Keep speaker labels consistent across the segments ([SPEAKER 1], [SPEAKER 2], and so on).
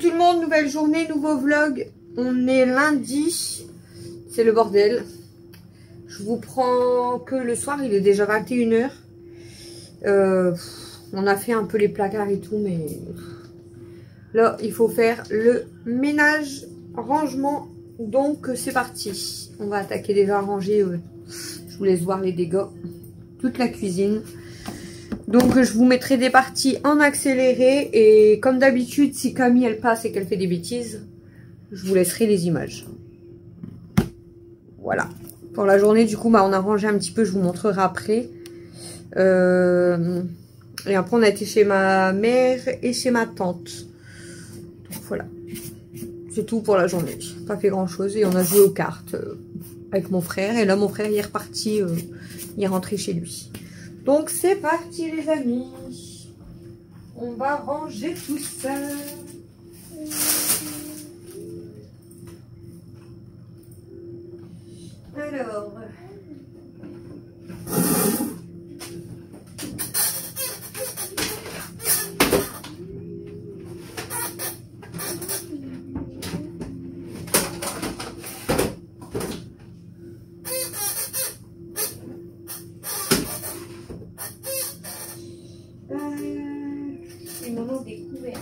[SPEAKER 1] tout le monde, nouvelle journée, nouveau vlog. On est lundi, c'est le bordel. Je vous prends que le soir, il est déjà 21 h. On a fait un peu les placards et tout, mais là, il faut faire le ménage, rangement. Donc, c'est parti. On va attaquer déjà à ranger. Je vous laisse voir les dégâts. Toute la cuisine. Donc, je vous mettrai des parties en accéléré. Et comme d'habitude, si Camille, elle passe et qu'elle fait des bêtises, je vous laisserai les images. Voilà. Pour la journée, du coup, on a rangé un petit peu. Je vous montrerai après. Et après, on a été chez ma mère et chez ma tante. Donc, voilà. C'est tout pour la journée. Pas fait grand chose. Et on a joué aux cartes avec mon frère. Et là, mon frère, il est reparti. Il est rentré chez lui. Donc, c'est parti, les amis. On va ranger tout ça. Alors... c'est le moment des couverts.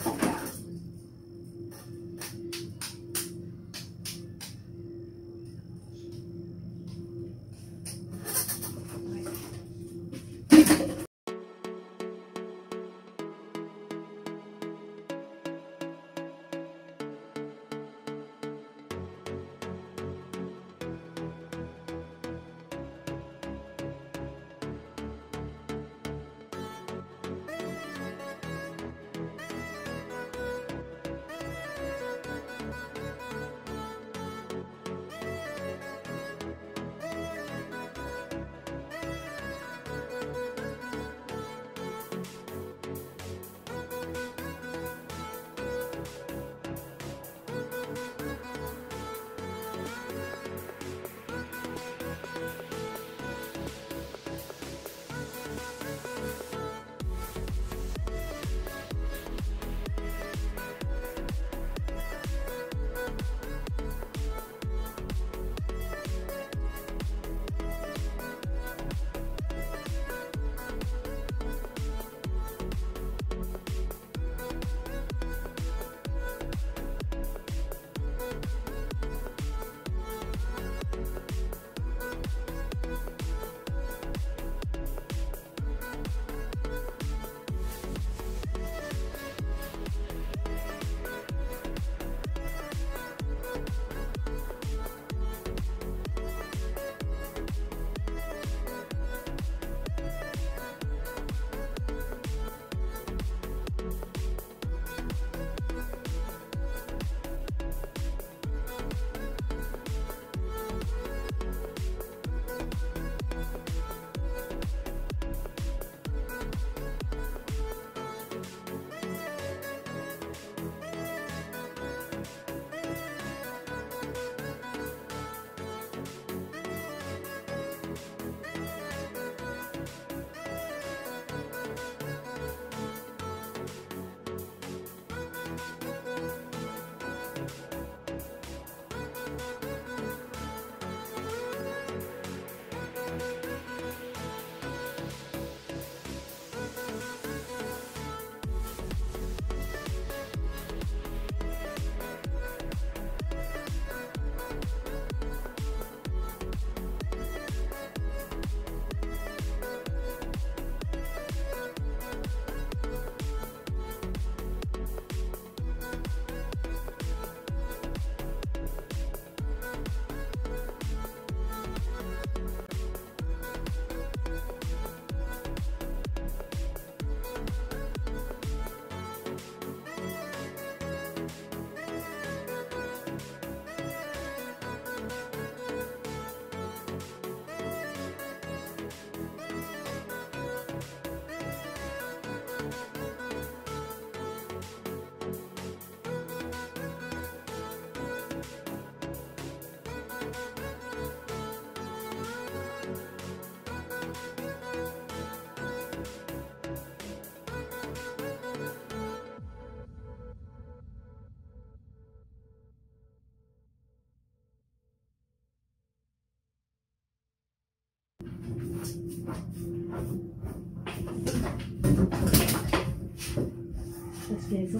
[SPEAKER 2] Qu'est-ce qu'il y a ça?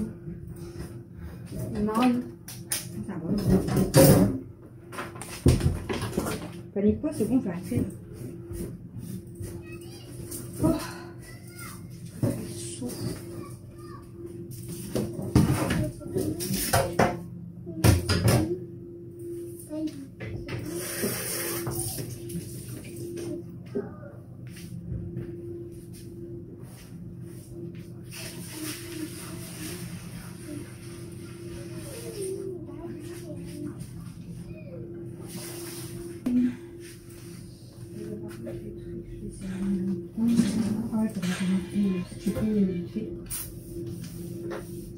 [SPEAKER 1] Une marronne.
[SPEAKER 2] Ça va. Panique pas, c'est bon, je vais activer.
[SPEAKER 1] Oh.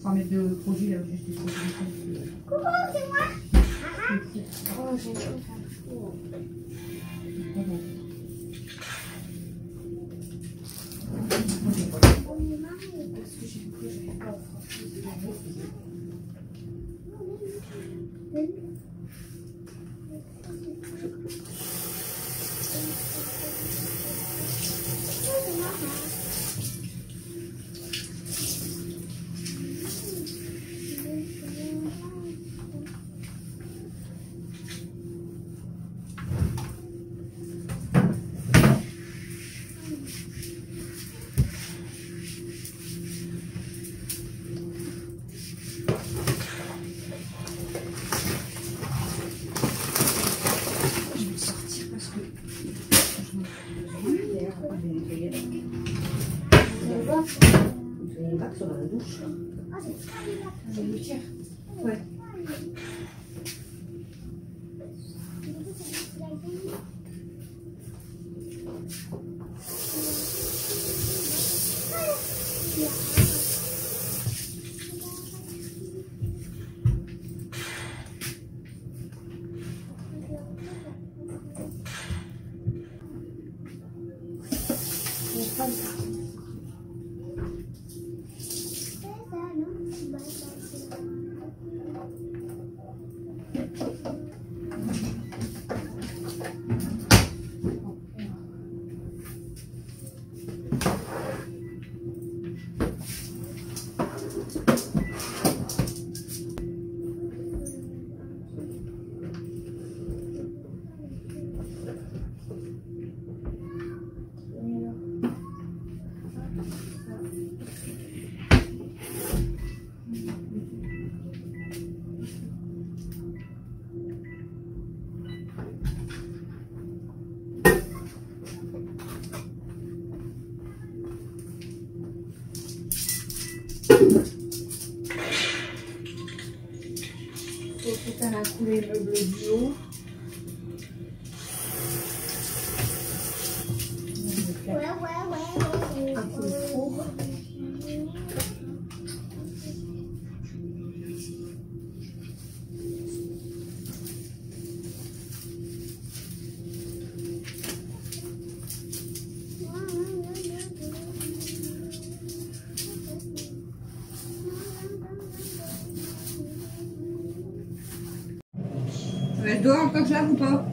[SPEAKER 2] Sans mettre de produit là, juste des produits.
[SPEAKER 3] Coucou, c'est moi.
[SPEAKER 1] Oh, j'ai chaud. Parce que j'ai cru que j'avais pas
[SPEAKER 2] Les bacs sont dans la douche.
[SPEAKER 3] Ah, c'est ça, il a-
[SPEAKER 1] Je vais le tirer.
[SPEAKER 2] Ouais. Faut faire un coup les meubles du haut.
[SPEAKER 3] Ouais.
[SPEAKER 2] Un coup le four. Elle doit encore que je lave ou pas?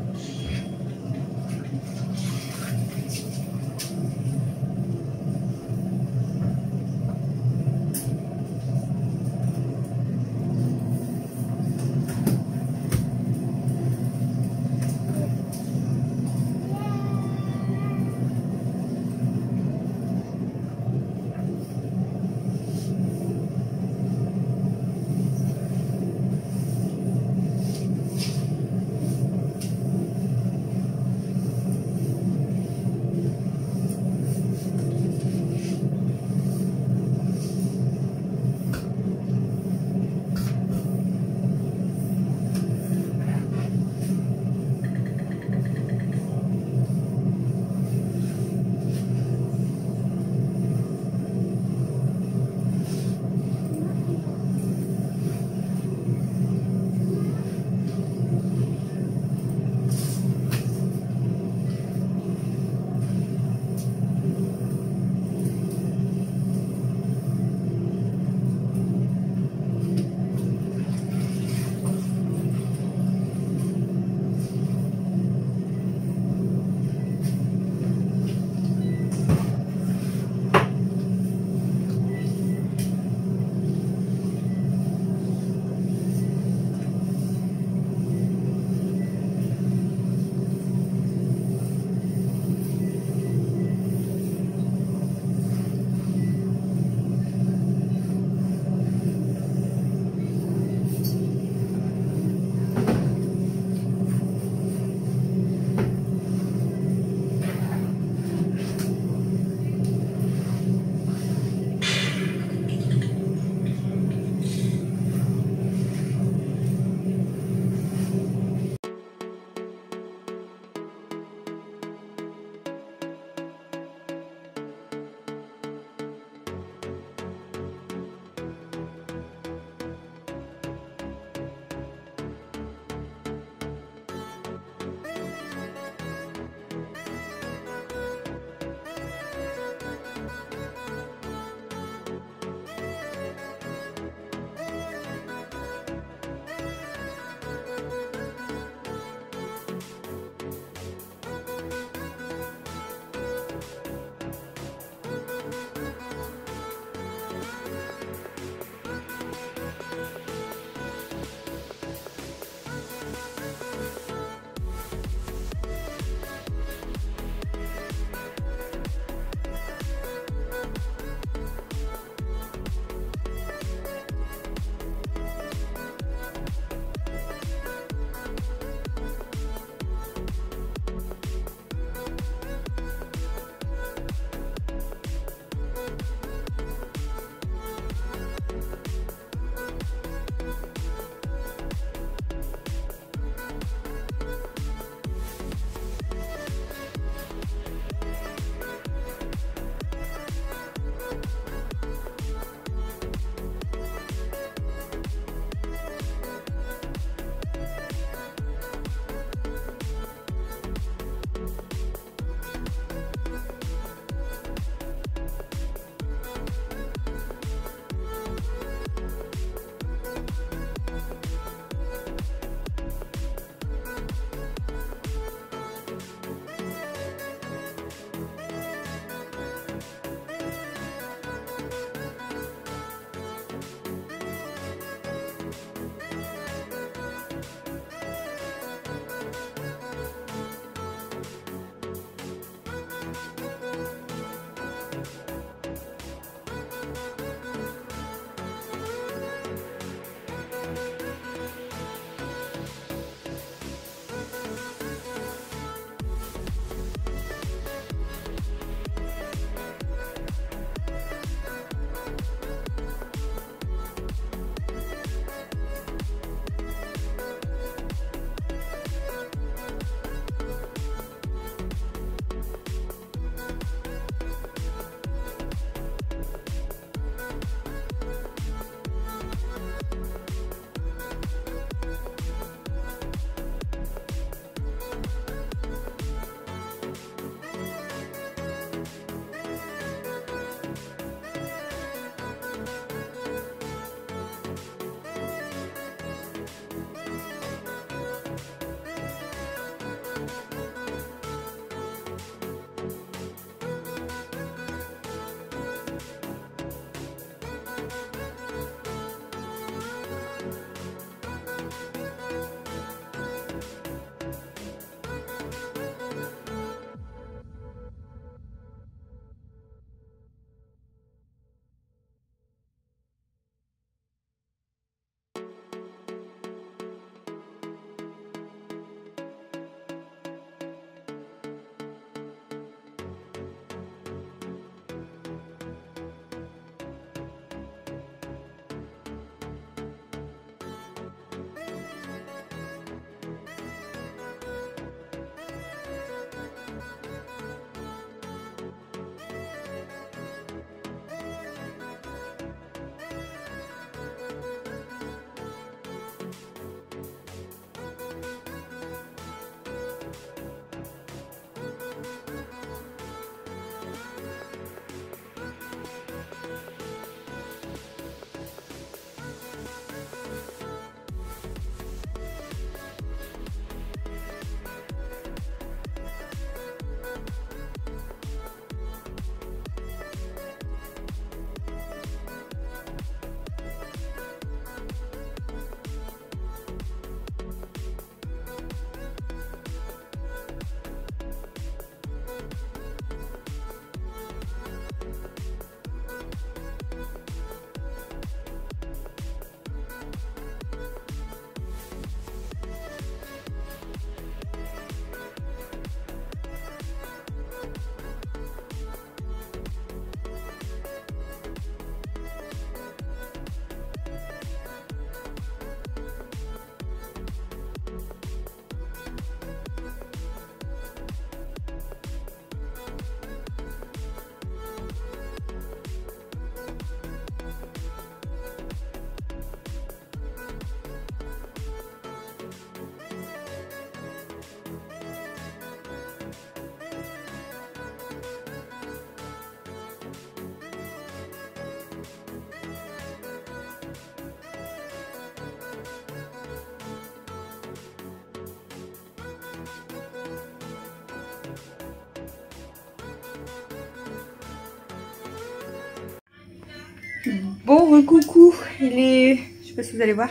[SPEAKER 1] Bon, coucou, il est, je sais pas si vous allez voir,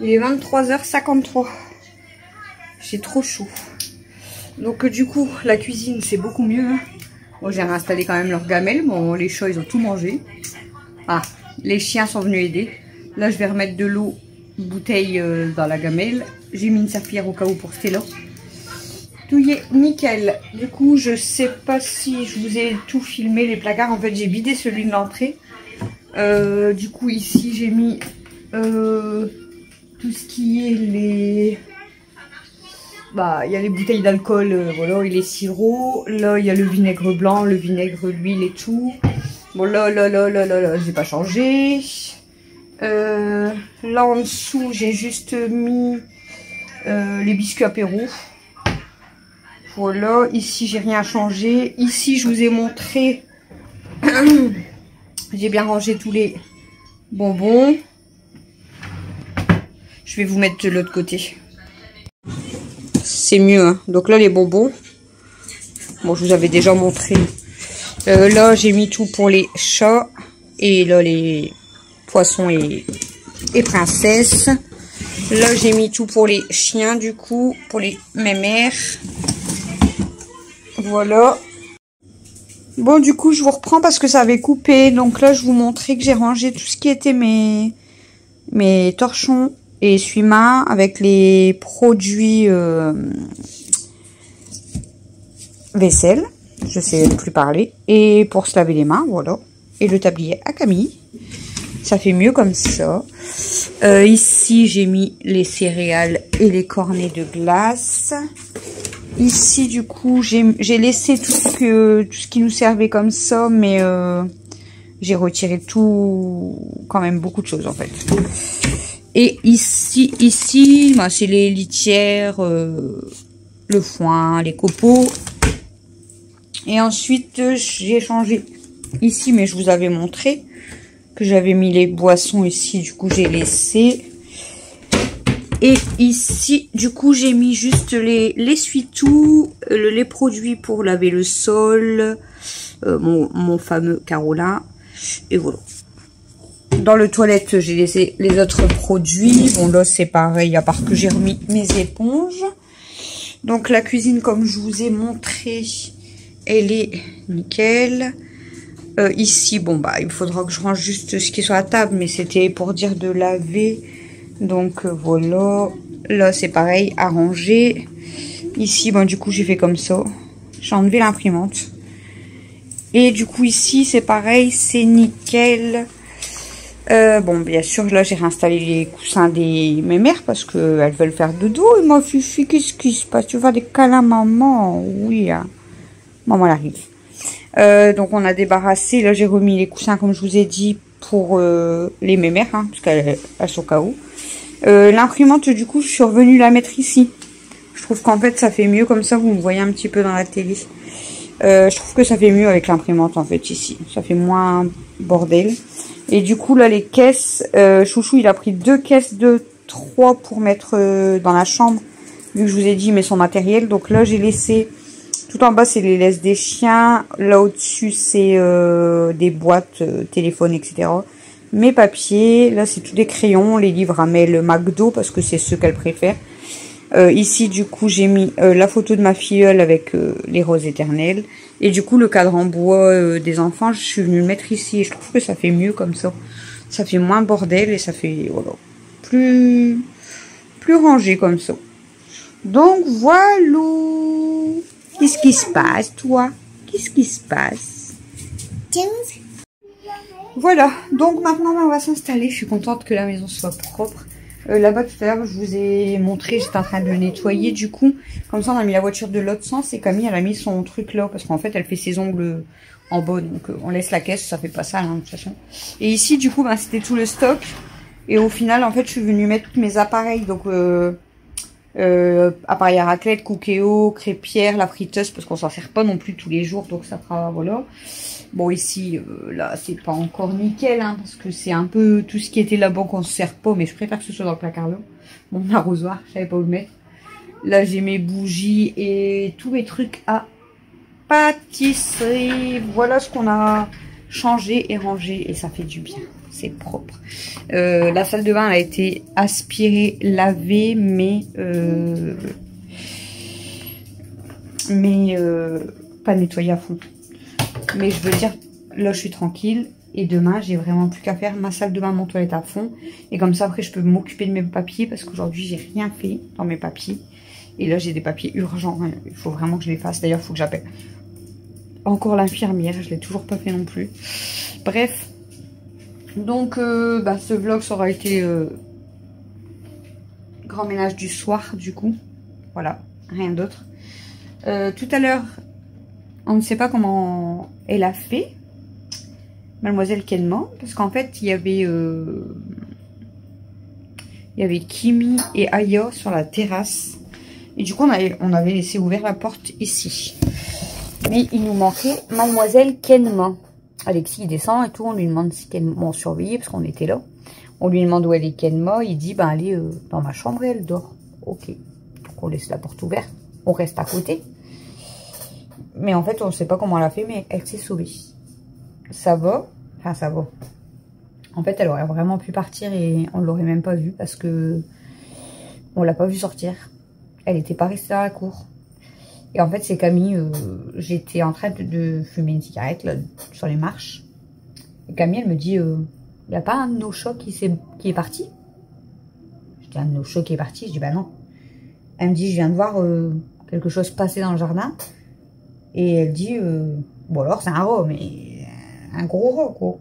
[SPEAKER 1] il est 23h53. J'ai trop chaud. Donc du coup, la cuisine c'est beaucoup mieux. Hein. Bon, j'ai réinstallé quand même leur gamelle. Bon, les chats ils ont tout mangé. Ah, les chiens sont venus aider. Là, je vais remettre de l'eau, bouteille dans la gamelle. J'ai mis une serpillière au cas où pour Stella. Tout y est nickel. Du coup, je sais pas si je vous ai tout filmé les placards. En fait, j'ai vidé celui de l'entrée. Du coup, ici, j'ai mis tout ce qui est les... Bah, il y a les bouteilles d'alcool, voilà, et les sirops. Là, il y a le vinaigre blanc, le vinaigre, l'huile et tout. Bon, là, j'ai pas changé. Là, en dessous, j'ai juste mis les biscuits apéro. Voilà, ici, j'ai rien changé. Ici, je vous ai montré... J'ai bien rangé tous les bonbons. Je vais vous mettre de l'autre côté. C'est mieux, hein. Donc là, les bonbons. Bon, je vous avais déjà montré. Là, j'ai mis tout pour les chats. Et là, les poissons et princesses. Là, j'ai mis tout pour les chiens, du coup. Pour les mémères. Voilà. Bon, du coup, je vous reprends parce que ça avait coupé. Donc là, je vous montrais que j'ai rangé tout ce qui était mes torchons et essuie-mains avec les produits vaisselle. Je sais plus parler. Et pour se laver les mains, voilà. Et le tablier à Camille. Ça fait mieux comme ça. Ici, j'ai mis les céréales et les cornets de glace. Ici, du coup, j'ai laissé tout ce qui nous servait comme ça, mais j'ai retiré quand même beaucoup de choses en fait. Et ici, bah, c'est les litières, le foin, les copeaux. Et ensuite, j'ai changé ici, mais je vous avais montré que j'avais mis les boissons ici, du coup, j'ai laissé. Et ici, du coup, j'ai mis juste l'essuie-tout, les produits pour laver le sol, mon fameux Carola, et voilà. Dans le toilette, j'ai laissé les autres produits. Bon, là, c'est pareil, à part que j'ai remis mes éponges. Donc, la cuisine, comme je vous ai montré, elle est nickel. Ici, bon, bah, il faudra que je range juste ce qui est sur la table, mais c'était pour dire de laver. Donc voilà, là c'est pareil, à ranger. Ici, bon du coup j'ai fait comme ça. J'ai enlevé l'imprimante. Et du coup ici c'est pareil, c'est nickel. Bon bien sûr là j'ai réinstallé les coussins des mémères parce qu'elles veulent faire dodo. Et moi Fifi, qu'est-ce qui se passe? Tu vas des câlins maman? Oui, hein. Maman elle arrive. Donc on a débarrassé, là j'ai remis les coussins comme je vous ai dit pour les mémères, hein, parce qu'elles sont KO. L'imprimante, du coup, je suis revenue la mettre ici. Je trouve qu'en fait, ça fait mieux comme ça. Vous me voyez un petit peu dans la télé. Je trouve que ça fait mieux avec l'imprimante, en fait, ici. Ça fait moins bordel. Et du coup, là, les caisses, Chouchou, il a pris 2 caisses de 3 pour mettre dans la chambre. Vu que je vous ai dit, il met son matériel. Donc là, j'ai laissé... Tout en bas, c'est les laisses des chiens. Là, au-dessus, c'est des boîtes, téléphone, etc. Mes papiers, là c'est tout des crayons, les livres à Mel McDo parce que c'est ceux qu'elle préfère. Ici du coup j'ai mis la photo de ma filleule avec les roses éternelles. Et du coup le cadre en bois des enfants, je suis venue le mettre ici et je trouve que ça fait mieux comme ça. Ça fait moins bordel et ça fait voilà, plus rangé comme ça. Donc voilà. Qu'est-ce qui se passe toi? Qu'est-ce qui se passe? Voilà, donc maintenant on va s'installer. Je suis contente que la maison soit propre. Là-bas tout à l'heure je vous ai montré, j'étais en train de le nettoyer du coup. Comme ça on a mis la voiture de l'autre sens et Camille elle a mis son truc là. Parce qu'en fait elle fait ses ongles en bas. Donc on laisse la caisse, ça fait pas ça hein, de toute façon. Et ici du coup bah, c'était tout le stock. Et au final en fait je suis venue mettre mes appareils. Donc appareil à raclette, cookéo, crêpière, la friteuse. Parce qu'on s'en sert pas non plus tous les jours. Donc ça fera voilà. Bon ici, là c'est pas encore nickel, hein, parce que c'est un peu tout ce qui était là-bas qu'on se sert pas, mais je préfère que ce soit dans le placard là. Mon arrosoir, je savais pas où le mettre. Là j'ai mes bougies et tous mes trucs à pâtisserie. Voilà ce qu'on a changé et rangé et ça fait du bien. C'est propre. La salle de bain a été aspirée, lavée, mais pas nettoyée à fond. Mais je veux dire, là je suis tranquille. Et demain, j'ai vraiment plus qu'à faire ma salle de bain, mon toilette à fond. Et comme ça, après, je peux m'occuper de mes papiers. Parce qu'aujourd'hui, j'ai rien fait dans mes papiers. Et là, j'ai des papiers urgents. Il faut vraiment que je les fasse. D'ailleurs, il faut que j'appelle encore l'infirmière. Je ne l'ai toujours pas fait non plus. Bref. Donc, ce vlog, ça aura été grand ménage du soir, du coup. Voilà, rien d'autre. Tout à l'heure, on ne sait pas comment elle a fait. Mademoiselle Kenma, parce qu'en fait il y avait Kimi et Aya sur la terrasse et du coup on avait laissé ouvert la porte ici, mais il nous manquait Mademoiselle Kenma. Alexis il descend et tout, on lui demande si Kenma, on surveillait parce qu'on était là, on lui demande où elle est Kenma, il dit elle est dans ma chambre et elle dort. Ok, donc on laisse la porte ouverte, on reste à côté, mais en fait on ne sait pas comment elle a fait, mais elle s'est sauvée. Ça va. Enfin, ça va. En fait, elle aurait vraiment pu partir et on ne l'aurait même pas vue parce que on l'a pas vue sortir. Elle n'était pas restée dans la cour. Et en fait, c'est Camille, j'étais en train de fumer une cigarette là, sur les marches. Et Camille, elle me dit, il n'y a pas un de nos chats qui est parti? Je dis, un de nos chats qui est parti? Je dis, bah non. Elle me dit, je viens de voir quelque chose passer dans le jardin. Et elle dit, bon alors c'est un rat, mais un gros rat quoi.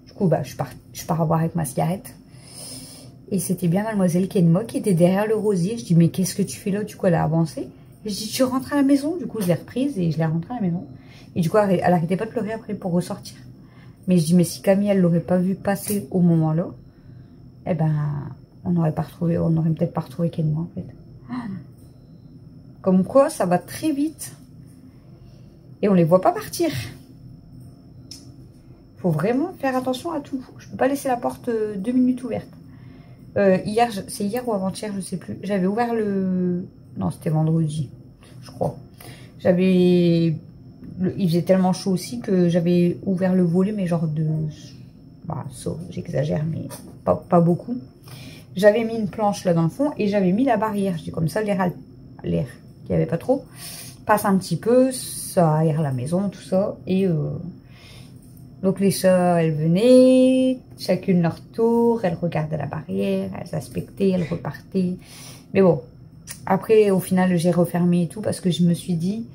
[SPEAKER 1] Du coup, je pars voir avec ma cigarette. Et c'était bien Mademoiselle Kenma qui était derrière le rosier. Je dis, mais qu'est-ce que tu fais là? Du coup, elle a avancé. Et je dis, tu rentres à la maison? Du coup, je l'ai reprise et je l'ai rentrée à la maison. Et du coup, elle arrêtait pas de pleurer après pour ressortir. Mais je dis, mais si Camille, elle l'aurait pas vu passer au moment-là, eh ben, on n'aurait peut-être pas retrouvé Kenma, en fait. Comme quoi, ça va très vite. Et on les voit pas partir. Faut vraiment faire attention à tout. Je peux pas laisser la porte 2 minutes ouverte. Hier, c'est hier ou avant-hier, je sais plus. J'avais ouvert le... Non, c'était vendredi, je crois. Il faisait tellement chaud aussi que j'avais ouvert le volet, mais genre de... j'exagère, mais pas beaucoup. J'avais mis une planche là dans le fond et j'avais mis la barrière. Je dis comme ça, l'air qu'il n'y avait pas trop passe un petit peu, ça aère la maison, tout ça. Et donc les chats, elles venaient, chacune leur tour, elles regardaient la barrière, elles aspectaient, elles repartaient. Mais bon, après au final j'ai refermé et tout parce que je me suis dit,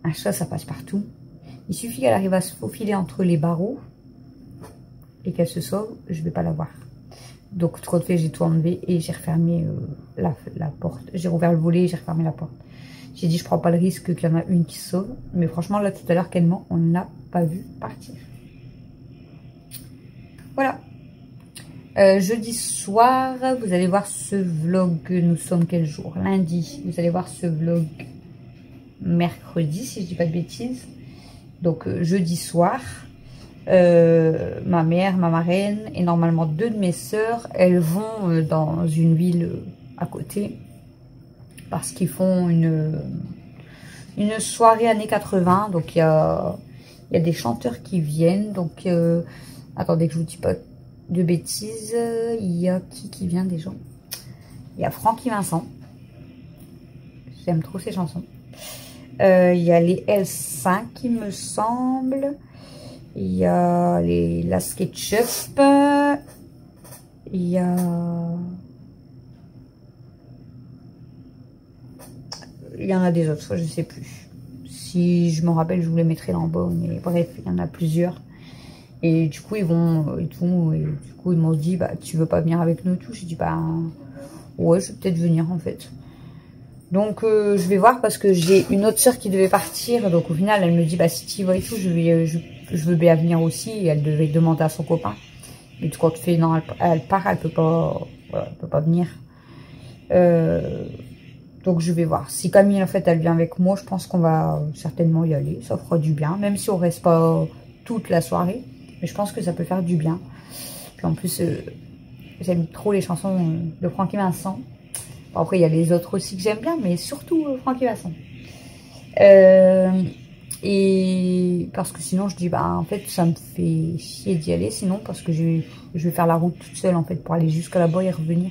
[SPEAKER 1] un chat ça passe partout. Il suffit qu'elle arrive à se faufiler entre les barreaux et qu'elle se sauve, je vais pas la voir. Donc trop de fait, j'ai tout enlevé et j'ai refermé la porte. J'ai rouvert le volet et j'ai refermé la porte. J'ai dit je prends pas le risque qu'il y en a une qui se sauve. Mais franchement là tout à l'heure qu'elle ment, on ne l'a pas vu partir. Voilà. Jeudi soir, vous allez voir ce vlog. Nous sommes quel jour? Lundi. Vous allez voir ce vlog mercredi si je dis pas de bêtises. Donc jeudi soir. Ma mère, ma marraine et normalement 2 de mes sœurs, elles vont dans une ville à côté parce qu'ils font une soirée années 80. Donc il y a des chanteurs qui viennent. Donc attendez que je vous dis pas de bêtises. Il y a qui vient déjà? Il y a Francky Vincent. J'aime trop ses chansons. Il y a les L5 il me semble. Il y a la SketchUp. Il y a... Il y en a des autres, je sais plus. Si je me rappelle, je vous les mettrai en bas. Mais bref, il y en a plusieurs. Et du coup, ils vont et tout. Et du coup, ils m'ont dit, bah, tu veux pas venir avec nous et tout? J'ai dit, bah, ouais, je vais peut-être venir en fait. Donc, je vais voir parce que j'ai une autre soeur qui devait partir. Donc, au final, elle me dit, bah, si tu y vas et tout, je veux bien venir aussi. Et elle devait demander à son copain. Mais du coup, tu fais, non, elle part, elle peut pas, voilà, elle peut pas venir. Donc, je vais voir. Si Camille, en fait, elle vient avec moi, je pense qu'on va certainement y aller. Ça fera du bien. Même si on reste pas toute la soirée. Mais je pense que ça peut faire du bien. Puis en plus, j'aime trop les chansons de Francky Vincent. Après, il y a les autres aussi que j'aime bien, mais surtout Francky Vincent. Et parce que sinon je dis bah en fait ça me fait chier d'y aller sinon parce que je vais faire la route toute seule en fait pour aller jusqu'à là-bas et revenir.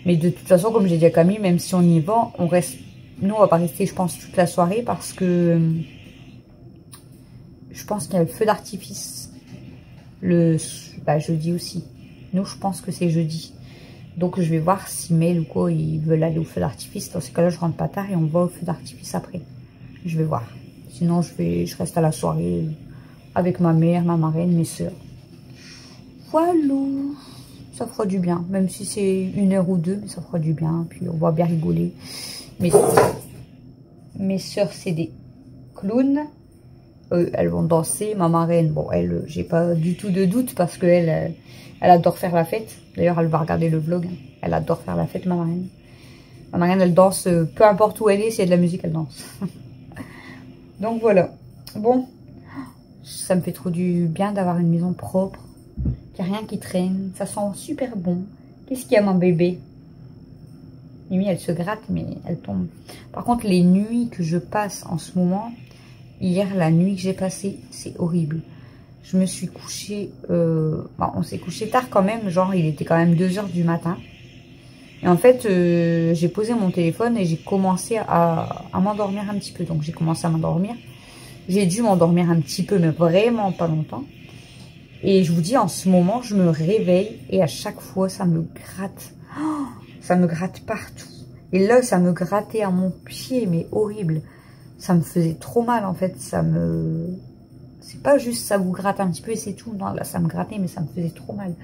[SPEAKER 1] Mais de toute façon comme j'ai dit à Camille, même si on y va, on reste, nous on va pas rester je pense toute la soirée parce que je pense qu'il y a le feu d'artifice le jeudi aussi. Nous je pense que c'est jeudi. Donc je vais voir si Mel ou quoi ils veulent aller au feu d'artifice. Dans ce cas là je rentre pas tard et on va au feu d'artifice après. Je vais voir. Sinon, je reste à la soirée avec ma mère, ma marraine, mes soeurs. Voilà. Ça fera du bien. Même si c'est 1 heure ou 2, mais ça fera du bien. Puis on va bien rigoler. Mes soeurs, c'est des clowns. Elles vont danser. Ma marraine, bon, elle, j'ai pas du tout de doute parce qu'elle elle adore faire la fête. D'ailleurs, elle va regarder le vlog. Elle adore faire la fête, ma marraine. Ma marraine, elle danse, peu importe où elle est, s'il y a de la musique, elle danse. Donc voilà, bon, ça me fait trop du bien d'avoir une maison propre, qu'il n'y a rien qui traîne, ça sent super bon. Qu'est-ce qu'il y a mon bébé? Mimi elle se gratte mais elle tombe. Par contre les nuits que je passe en ce moment, hier la nuit que j'ai passée, c'est horrible. Je me suis couchée, on s'est couché tard quand même, genre il était quand même 2 h du matin. Et en fait, j'ai posé mon téléphone et j'ai commencé à m'endormir un petit peu. Donc, j'ai commencé à m'endormir. J'ai dû m'endormir un petit peu, mais vraiment pas longtemps. Et je vous dis, en ce moment, je me réveille et à chaque fois, ça me gratte. Oh, ça me gratte partout. Et là, ça me grattait à mon pied, mais horrible. Ça me faisait trop mal, en fait. C'est pas juste ça vous gratte un petit peu et c'est tout. Non, là, ça me grattait, mais ça me faisait trop mal.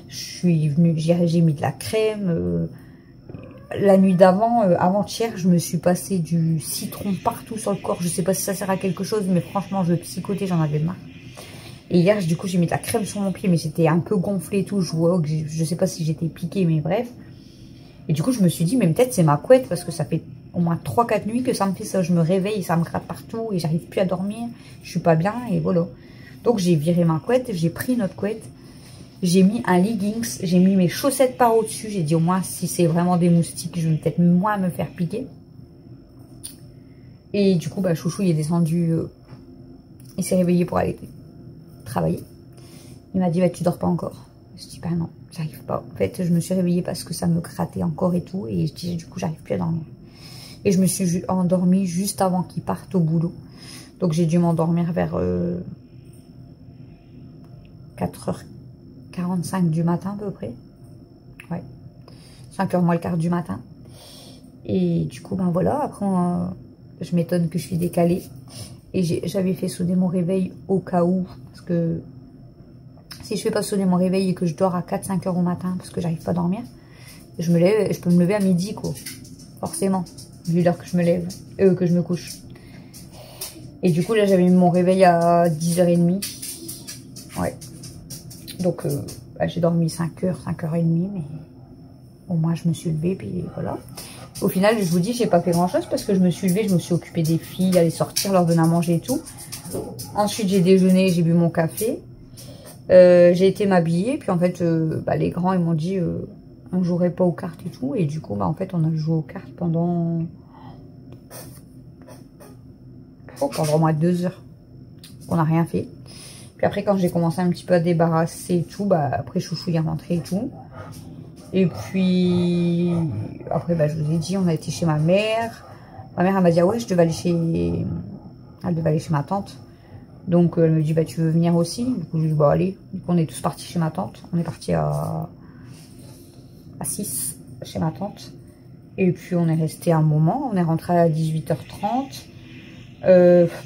[SPEAKER 1] Je suis venue, j'ai mis de la crème. La nuit d'avant, avant-hier, je me suis passé du citron partout sur le corps. Je sais pas si ça sert à quelque chose, mais franchement, je psychotais, j'en avais marre. Et hier, du coup, j'ai mis de la crème sur mon pied, mais c'était un peu gonflé et tout. Je sais pas si j'étais piquée, mais bref. Et du coup, je me suis dit, mais peut-être c'est ma couette, parce que ça fait au moins 3-4 nuits que ça me fait ça. Je me réveille, ça me gratte partout, et j'arrive plus à dormir. Je suis pas bien, et voilà. Donc, j'ai viré ma couette, j'ai pris notre couette. J'ai mis un leggings, j'ai mis mes chaussettes par au-dessus. J'ai dit au moins si c'est vraiment des moustiques, je vais peut-être moins me faire piquer. Et du coup, bah, Chouchou il est descendu, il s'est réveillé pour aller travailler. Il m'a dit, bah, tu dors pas encore? Je dis, bah non, j'arrive pas. En fait, je me suis réveillée parce que ça me grattait encore et tout. Et je dis, du coup, j'arrive plus à dormir. Et je me suis endormie juste avant qu'il parte au boulot. Donc, j'ai dû m'endormir vers 4h45 du matin à peu près. Ouais. 5h moins le quart du matin. Et du coup, ben voilà. Après, je m'étonne que je suis décalée. Et j'avais fait sonner mon réveil au cas où. Parce que si je fais pas sonner mon réveil et que je dors à 4-5 heures au matin parce que j'arrive pas à dormir, je peux me lever à midi, quoi. Forcément. Vu l'heure que je me lève. Que je me couche. Et du coup, là, j'avais mis mon réveil à 10h30. Ouais. Donc, bah, j'ai dormi 5h, 5h30, mais au moins, je me suis levée, puis voilà. Au final, je vous dis, j'ai pas fait grand-chose parce que je me suis levée, je me suis occupée des filles, aller sortir, leur donner à manger et tout. Ensuite, j'ai déjeuné, j'ai bu mon café. J'ai été m'habiller, puis en fait, bah, les grands, ils m'ont dit, on jouerait pas aux cartes et tout. Et du coup, bah, en fait, on a joué aux cartes pendant au moins 2 heures. On n'a rien fait. Puis après, quand j'ai commencé un petit peu à débarrasser et tout, bah, après, Chouchou est rentré et tout. Et puis, après, bah, je vous ai dit, on a été chez ma mère. Ma mère, elle m'a dit, ah ouais, elle devait aller chez ma tante. Donc, elle me dit, bah, tu veux venir aussi? Du coup, je lui dis, bah, allez. Du coup, on est tous partis chez ma tante. On est partis à 6 chez ma tante. Et puis, on est resté un moment. On est rentré à 18h30.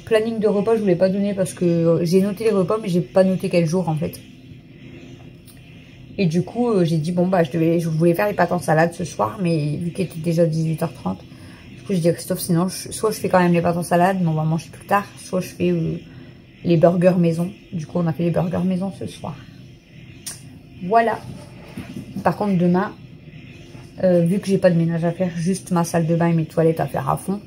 [SPEAKER 1] Planning de repas, je ne voulais pas donner parce que j'ai noté les repas, mais j'ai pas noté quel jour, en fait. Et du coup, j'ai dit, bon, bah, je voulais faire les pâtes en salade ce soir, mais vu qu'il était déjà 18h30, du coup, j'ai dit à Christophe, sinon, soit je fais quand même les pâtes en salade, mais on va manger plus tard, soit je fais les burgers maison. Du coup, on a fait les burgers maison ce soir. Voilà. Par contre, demain, vu que j'ai pas de ménage à faire, juste ma salle de bain et mes toilettes à faire à fond.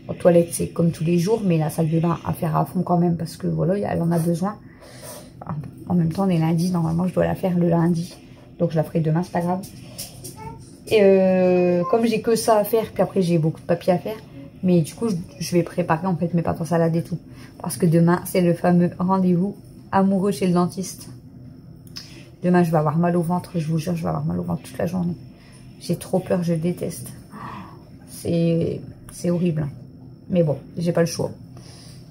[SPEAKER 1] Aux toilettes, c'est comme tous les jours, mais la salle de bain à faire à fond quand même, parce que voilà, elle en a besoin. En même temps, on est lundi, normalement, je dois la faire le lundi. Donc, je la ferai demain, c'est pas grave. Et comme j'ai que ça à faire, puis après, j'ai beaucoup de papier à faire, Mais du coup, je vais préparer en fait mes pâtes en salade et tout. Parce que demain, c'est le fameux rendez-vous amoureux chez le dentiste. Demain, je vais avoir mal au ventre. Je vous jure, je vais avoir mal au ventre toute la journée. J'ai trop peur, je déteste. C'est horrible. Mais bon, j'ai pas le choix.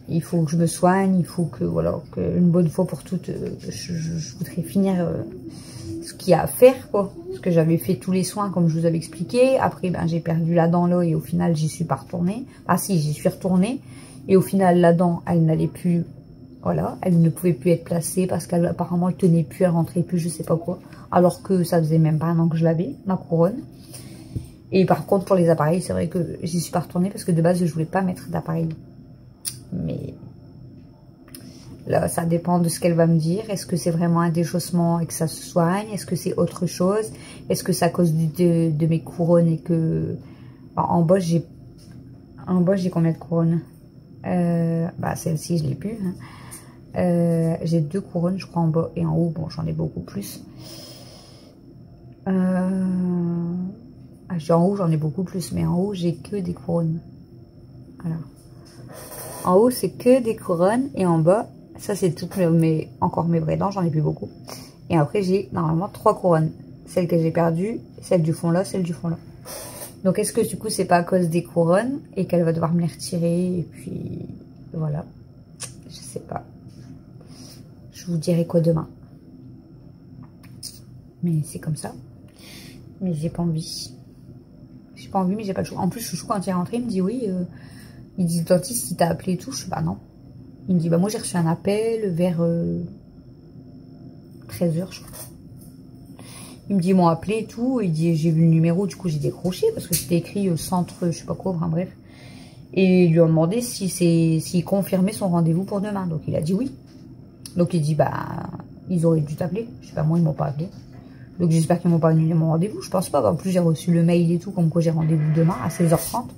[SPEAKER 1] Il faut que je me soigne. Il faut que, voilà, une bonne fois pour toutes, je voudrais finir ce qu'il y a à faire, quoi. Parce que j'avais fait tous les soins, comme je vous avais expliqué. Après, ben, j'ai perdu la dent là et au final, j'y suis pas retournée. Ah si, j'y suis retournée. Et au final, la dent, elle n'allait plus... Voilà, elle ne pouvait plus être placée parce qu'apparemment, elle tenait plus, elle rentrait plus, je sais pas quoi. Alors que ça faisait même pas un an que je l'avais, ma couronne. Et par contre, pour les appareils, c'est vrai que j'y suis pas retournée parce que de base, je voulais pas mettre d'appareil. Mais là, ça dépend de ce qu'elle va me dire. Est-ce que c'est vraiment un déchaussement et que ça se soigne? Est-ce que c'est autre chose? Est-ce que c'est à cause de mes couronnes et que... Enfin, en bas, j'ai combien de couronnes? Bah, celle-ci, je l'ai plus. Hein. J'ai 2 couronnes, je crois, en bas et en haut. Bon, j'en ai beaucoup plus. En haut, j'en ai beaucoup plus, mais en haut, j'ai que des couronnes. Voilà. En haut, c'est que des couronnes et en bas, ça, c'est toutes encore mes vraies dents, j'en ai plus beaucoup. Et après, j'ai normalement 3 couronnes. Celle que j'ai perdue, celle du fond là, celle du fond là. Donc, est-ce que du coup, c'est pas à cause des couronnes et qu'elle va devoir me les retirer et puis voilà. Je sais pas. Je vous dirai quoi demain. Mais c'est comme ça. Mais j'ai pas envie. J'ai pas envie, mais j'ai pas le choix. En plus, Chouchou, quand il est rentré, il me dit oui. Il dit, le dentiste, il t'a appelé et tout. Je dis, bah non. Il me dit, bah moi, j'ai reçu un appel vers 13 h, je crois. Il me dit, ils m'ont appelé et tout. Il dit, j'ai vu le numéro, du coup, j'ai décroché parce que c'était écrit centre, je sais pas quoi, enfin bref. Et ils lui ont demandé s'il confirmait son rendez-vous pour demain. Donc, il a dit oui. Donc, il dit, bah, ils auraient dû t'appeler. Je sais pas, moi, ils m'ont pas appelé. Donc, j'espère qu'ils m'ont pas annulé mon rendez-vous. Je pense pas. En plus, j'ai reçu le mail et tout, comme quoi j'ai rendez-vous demain à 16 h 30.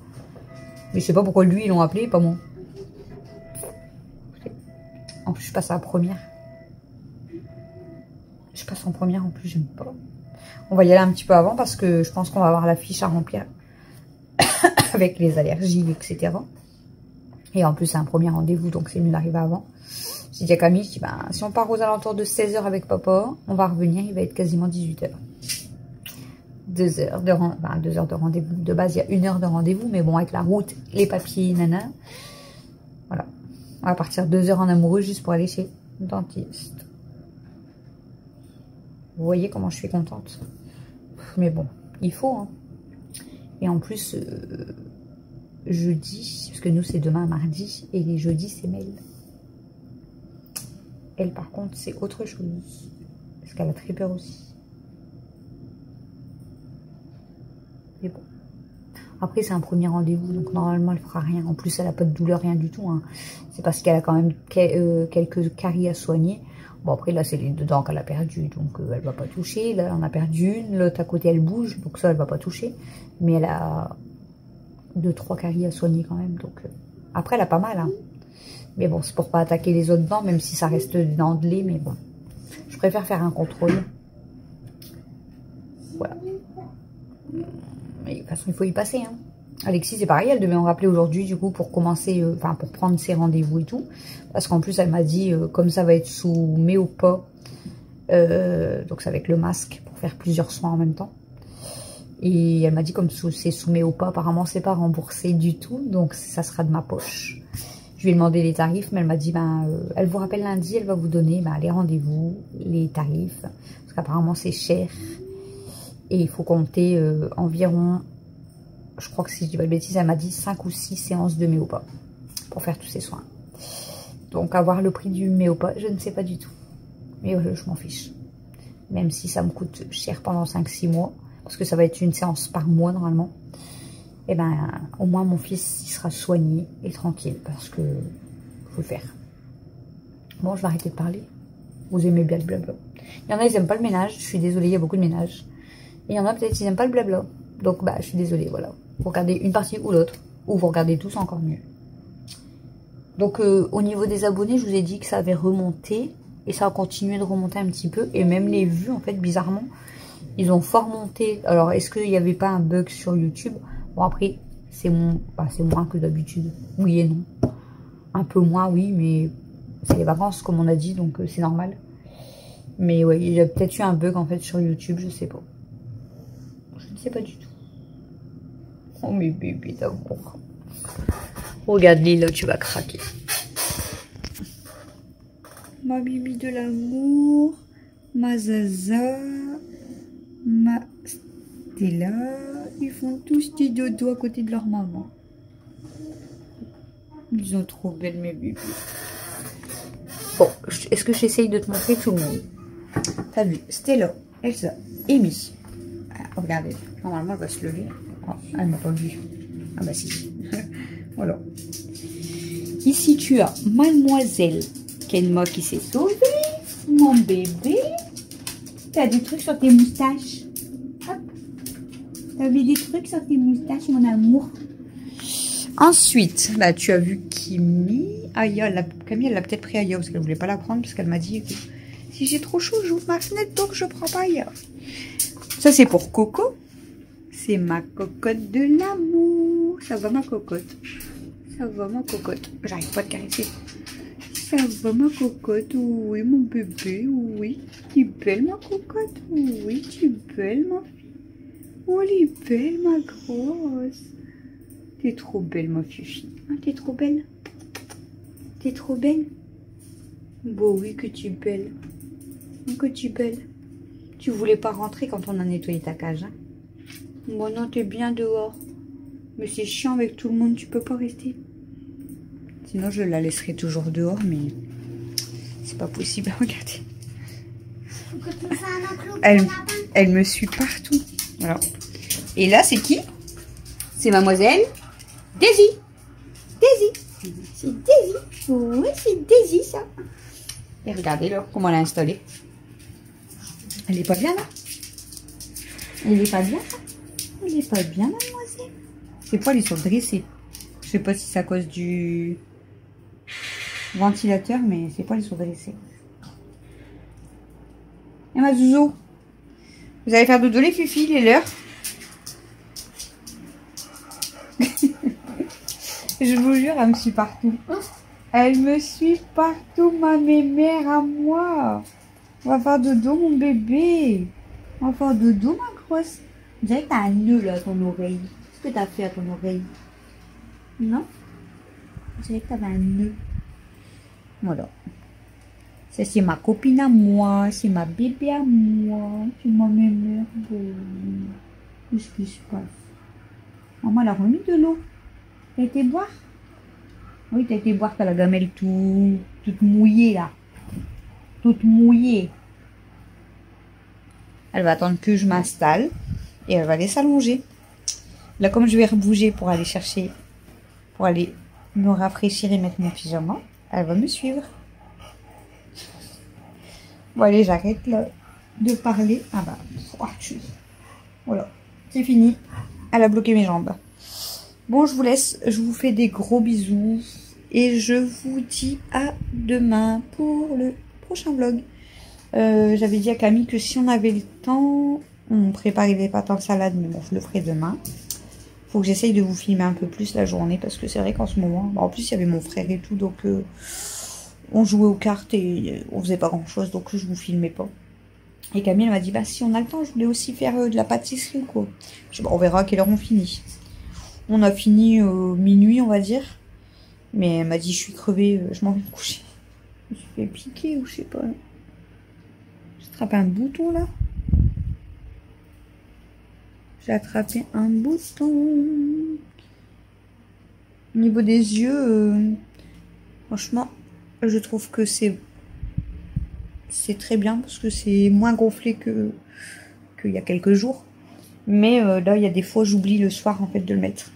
[SPEAKER 1] Mais je sais pas pourquoi lui, ils l'ont appelé et pas moi. En plus, je passe à la première. Je passe en première, en plus, j'aime pas. On va y aller un petit peu avant parce que je pense qu'on va avoir la fiche à remplir avec les allergies, etc. Et en plus, c'est un premier rendez-vous, donc c'est mieux d'arriver avant. J'ai dit à Camille, je dis, ben, si on part aux alentours de 16 h avec papa, on va revenir, il va être quasiment 18 h. 2 heures de rendez-vous. De base, il y a 1 heure de rendez-vous, mais bon, avec la route, les papiers, nana. Voilà. On va partir 2 heures en amoureux juste pour aller chez le dentiste. Vous voyez comment je suis contente. Mais bon, il faut. Hein. Et en plus, jeudi, parce que nous, c'est demain, mardi, et les jeudis, c'est Mel. Elle, par contre, c'est autre chose. Parce qu'elle a très peur aussi. Mais bon. Après, c'est un premier rendez-vous, donc normalement, elle fera rien. En plus, elle n'a pas de douleur, rien du tout. Hein. C'est parce qu'elle a quand même quelques caries à soigner. Bon, après, là, c'est les 2 dents qu'elle a perdues, donc elle va pas toucher. Là, elle en a perdu une. L'autre à côté, elle bouge, donc ça, elle va pas toucher. Mais elle a 2-3 caries à soigner quand même. Donc après, elle a pas mal. Hein. Mais bon, c'est pour pas attaquer les autres dents, même si ça reste des dents de lait. Mais bon, je préfère faire un contrôle. Voilà. Mais de toute façon, il faut y passer. Hein. Alexis, c'est pareil, elle devait en rappeler aujourd'hui, du coup, pour commencer, pour prendre ses rendez-vous et tout. Parce qu'en plus, elle m'a dit, comme ça va être sous Méopa, donc c'est avec le masque, pour faire plusieurs soins en même temps. Et elle m'a dit, comme c'est sous Méopa, apparemment, c'est pas remboursé du tout, donc ça sera de ma poche. Je lui ai demandé les tarifs, mais elle m'a dit, ben, elle vous rappelle lundi, elle va vous donner les rendez-vous, les tarifs, parce qu'apparemment, c'est cher. Et il faut compter environ, je crois que si je dis pas de bêtises, elle m'a dit 5 ou 6 séances de Méopa pour faire tous ces soins. Donc avoir le prix du Méopa, je ne sais pas du tout. Mais je m'en fiche. Même si ça me coûte cher pendant 5-6 mois, parce que ça va être une séance par mois normalement. Et ben au moins mon fils il sera soigné et tranquille, parce que faut le faire. Bon, je vais arrêter de parler. Vous aimez bien le blabla. Il y en a, ils aiment pas le ménage, je suis désolée, il y a beaucoup de ménage. Et il y en a peut-être ils n'aiment pas le blabla. Donc bah je suis désolée, voilà. Vous regardez une partie ou l'autre. Ou vous regardez tous, encore mieux. Donc au niveau des abonnés, je vous ai dit que ça avait remonté. Et ça a continué de remonter un petit peu. Et même les vues, en fait, bizarrement, ils ont fort monté. Alors est-ce qu'il n'y avait pas un bug sur YouTube? Bon après, c'est moins que d'habitude. Oui et non. Un peu moins, oui, mais c'est les vacances, comme on a dit, donc c'est normal. Mais ouais, il y a peut-être eu un bug en fait sur YouTube, je sais pas. Je ne sais pas du tout. Oh mes bébés d'amour. Regarde-les là, tu vas craquer. Ma bibi de l'amour, ma Zaza, ma Stella, ils font tous des dodos à côté de leur maman. Ils sont trop belles mes bébés. Bon, est-ce que j'essaye de te montrer tout le monde? T'as vu, Stella, Elsa, Amy. Ah, regardez, normalement elle va se lever. Oh, elle m'a pas vu. Ah bah si. Voilà. Ici tu as Mademoiselle Kenma qui s'est sauvée. Mon bébé. T'as des trucs sur tes moustaches. Hop. T'avais des trucs sur tes moustaches, mon amour. Ensuite, bah, tu as vu Kimi. Aya, Camille, elle l'a peut-être pris Aya parce qu'elle voulait pas la prendre parce qu'elle m'a dit que si j'ai trop chaud, j'ouvre ma fenêtre donc je prends pas Aya. Ça, c'est pour Coco. C'est ma cocotte de l'amour. Ça va, ma cocotte? Ça va, ma cocotte? J'arrive pas à te caresser. Ça va, ma cocotte? Oui, mon bébé, oui. Tu es belle, ma cocotte? Oui, tu es belle, ma fille. Oh, elle est belle, ma grosse. T'es trop belle, ma fifi. Ah, t'es trop belle. T'es trop belle. Bon, oui, que tu es belle. Que tu es belle. Tu voulais pas rentrer quand on a nettoyé ta cage, hein? Bon, non, t'es bien dehors. Mais c'est chiant avec tout le monde, tu peux pas rester. Sinon, je la laisserai toujours dehors, mais c'est pas possible. Regardez. Elle me suit partout. Alors. Et là, c'est qui? C'est mademoiselle Daisy. Daisy. C'est Daisy. Oui, c'est Daisy, ça. Et regardez là, comment elle a installé. Elle est pas bien, là? Elle est pas bien, là? Elle est pas bien, mademoiselle. Ses poils, ils sont dressés. Je sais pas si c'est à cause du ventilateur, mais ses poils, ils sont dressés. Et ma zouzou, vous allez faire dodo les fifis, il est l'heure. Je vous jure, elle me suit partout. Elle me suit partout, ma mémère à moi. On va faire dodo, mon bébé. On va faire dodo, ma grosse. On dirait que t'as un nœud là à ton oreille. Qu'est-ce que t'as fait à ton oreille? Non? On dirait que t'avais un nœud. Voilà. Ça, c'est ma copine à moi. C'est ma bébé à moi. C'est ma mémère. Qu'est-ce qui se passe? Maman, elle a remis de l'eau. T'as été boire? Oui, t'as été boire, t'as la gamelle toute mouillée là. Toute mouillée. Elle va attendre que je m'installe et elle va aller s'allonger. Là, comme je vais rebouger pour aller chercher, pour aller me rafraîchir et mettre mon pyjama, elle va me suivre. Bon, allez, j'arrête là de parler. Ah bah, voilà, c'est fini. Elle a bloqué mes jambes. Bon, je vous laisse. Je vous fais des gros bisous. Et je vous dis à demain pour le prochain vlog. J'avais dit à Camille que si on avait le temps, on préparait des pâtes en salade. Mais bon, je le ferai demain. Faut que j'essaye de vous filmer un peu plus la journée. Parce que c'est vrai qu'en ce moment... en plus, il y avait mon frère et tout. Donc, on jouait aux cartes et on faisait pas grand chose. Donc, je vous filmais pas. Et Camille m'a dit, bah si on a le temps, je voulais aussi faire de la pâtisserie quoi. Je dis, bah, on verra à quelle heure on finit. On a fini minuit, on va dire. Mais elle m'a dit, je suis crevée, je m'en vais me coucher. Je me suis fait piquer ou je sais pas. J'ai attrapé un bouton là. J'ai attrapé un bouton. Au niveau des yeux, franchement, je trouve que c'est très bien parce que c'est moins gonflé qu'il y a quelques jours. Mais là, il y a des fois, j'oublie le soir en fait de le mettre.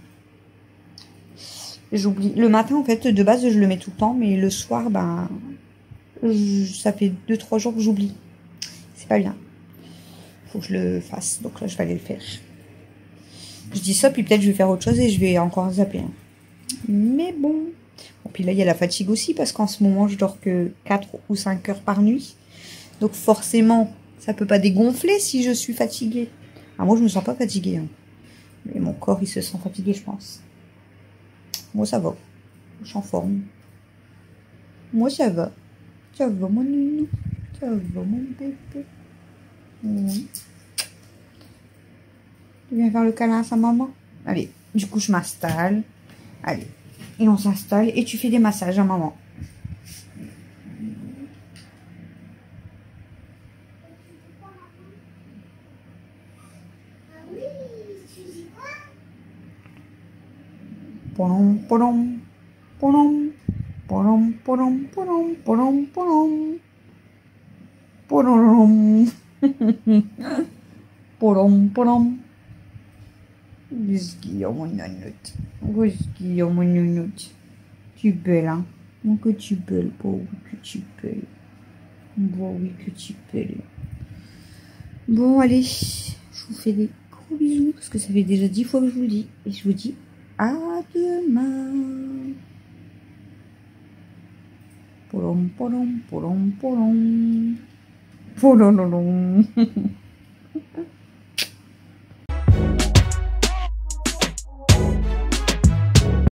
[SPEAKER 1] J'oublie. Le matin, en fait, de base, je le mets tout le temps. Mais le soir, ben, ça fait 2-3 jours que j'oublie. C'est pas bien. Faut que je le fasse. Donc là, je vais aller le faire. Je dis ça, puis peut-être je vais faire autre chose et je vais encore zapper. Mais bon. Bon, puis là, il y a la fatigue aussi. Parce qu'en ce moment, je dors que 4 ou 5 heures par nuit. Donc forcément, ça peut pas dégonfler si je suis fatiguée. Ah, moi, je me sens pas fatiguée. Hein. Mais mon corps, il se sent fatigué, je pense. Moi, ça va. Je suis en forme. Moi, ça va. Ça va, mon nounou. Ça va, mon bébé. Oui. Tu viens faire le câlin à sa maman? Allez, du coup, je m'installe. Allez. Et on s'installe et tu fais des massages à maman.
[SPEAKER 3] Ah oui, tu dis quoi?
[SPEAKER 1] Polom, polom, polom, polom, polom, polom, polom, polom. Polom. Polom, polom. Qu'est-ce mon nounoute? Qu'est-ce mon nounoute? Tu es belle, hein? Oh, que tu es belle, oh, oui, que tu es belle. Bon, oui, que tu es belle. Bon, allez, je vous fais des gros bisous, parce que ça fait déjà 10 fois que je vous le dis. Et je vous dis à demain. Polom, polom, polom, polom. Polom.